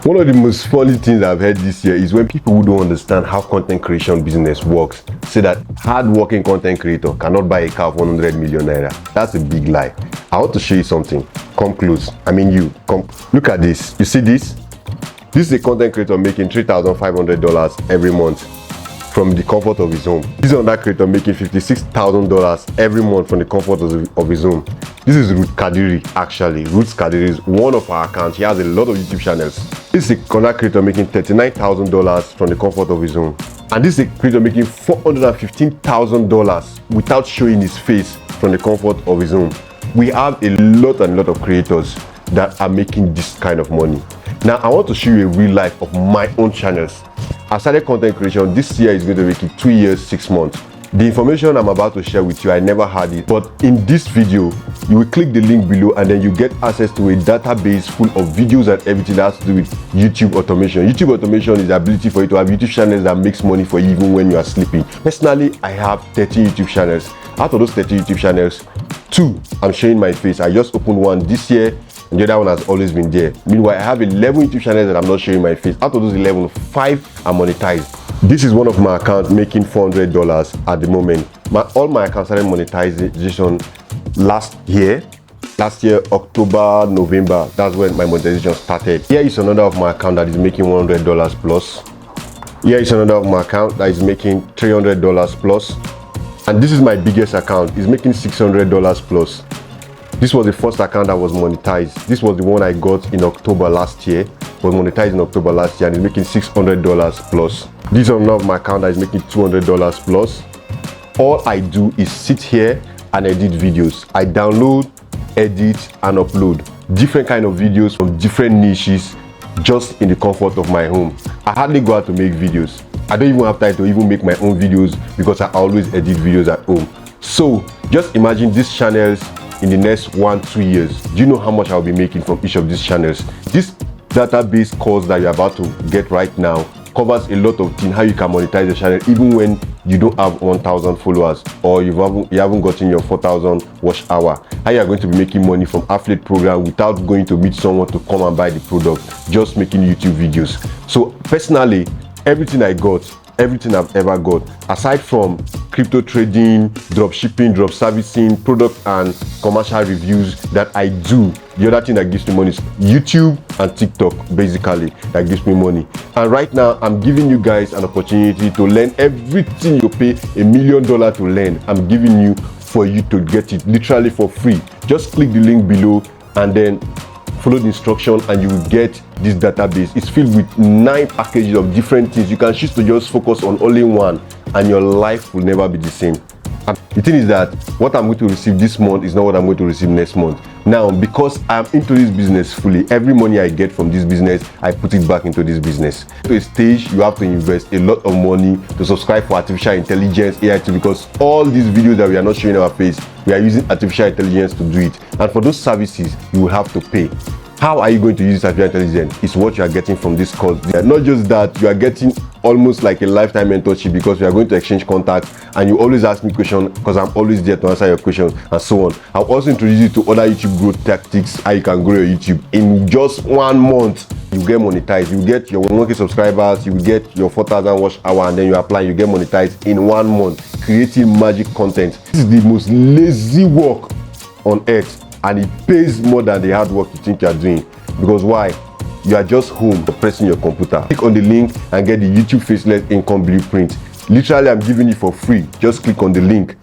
One of the most funny things I've heard this year is when people who don't understand how content creation business works say that hard-working content creator cannot buy a car of 100 million naira. That's a big lie. I want to show you something. Come close. I mean you. Come. Look at this. You see this? This is a content creator making $3,500 every month from the comfort of his home. This is another creator making $56,000 every month from the comfort of his home. This is Ruth Kadiri, actually. Ruth Kadiri is one of our accounts. He has a lot of YouTube channels. This is another creator making $39,000 from the comfort of his home. And this is a creator making $415,000 without showing his face from the comfort of his home. We have a lot of creators that are making this kind of money. Now, I want to show you a real life of my own channels. I started content creation this year is going to make it 2 years, 6 months. The information I'm about to share with you, I never had it, but in this video, you will click the link below and then you get access to a database full of videos and everything that has to do with YouTube automation. YouTube automation is the ability for you to have YouTube channels that makes money for you even when you are sleeping. Personally, I have 13 YouTube channels. Out of those 13 YouTube channels, 2 I'm showing my face. I just opened one this year and the other one has always been there. Meanwhile, I have 11 YouTube channels that I'm not showing my face. Out of those 11, 5 are monetized. This is one of my accounts making $400 at the moment. All my accounts started monetization last year, October, November. That's when my monetization started. Here is another of my account that is making $100 plus. Here is another of my account that is making $300 plus. And this is my biggest account. It's making $600 plus. This was the first account that was monetized. This was the one I got in October last year. Was monetized in October last year and it's making $600 plus. This is another of my account that is making $200 plus. All I do is sit here and edit videos. I download, edit and upload different kind of videos from different niches just in the comfort of my home. I hardly go out to make videos. I don't even have time to even make my own videos because I always edit videos at home. So just imagine these channels in the next 1-2 years. Do you know how much I'll be making from each of these channels? This database course that you're about to get right now covers a lot of things, how you can monetize your channel even when you don't have 1,000 followers or you haven't gotten your 4,000 watch hour. How you are going to be making money from affiliate program without going to meet someone to come and buy the product, just making YouTube videos. So personally, everything I've ever got, aside from crypto trading, drop shipping, drop servicing, product and commercial reviews that I do, the other thing that gives me money is YouTube and TikTok, basically, that gives me money. And right now, I'm giving you guys an opportunity to learn everything you pay $1 million to learn. I'm giving you for you to get it literally for free. Just click the link below and then follow the instruction and you will get this database. It's filled with 9 packages of different things. You can choose to just focus on only one and your life will never be the same. And the thing is that what I'm going to receive this month is not what I'm going to receive next month. Now, because I'm into this business fully, every money I get from this business, I put it back into this business. To a stage, you have to invest a lot of money to subscribe for artificial intelligence, AI, because all these videos that we are not showing our face, we are using artificial intelligence to do it. And for those services, you will have to pay. How are you going to use artificial intelligence? It's what you are getting from this course. Not just that, you are getting almost like a lifetime mentorship because we are going to exchange contacts and you always ask me questions because I'm always there to answer your questions and so on. I'll also introduce you to other YouTube growth tactics, how you can grow your YouTube. In just 1 month, you get monetized. You get your 1K subscribers, you get your 4,000 watch hour and then you apply, you get monetized in 1 month, creating magic content. This is the most lazy work on earth. And it pays more than the hard work you think you are doing. Because why? You are just home pressing your computer. Click on the link and get the YouTube Faceless Income Blueprint. Literally, I'm giving it for free. Just click on the link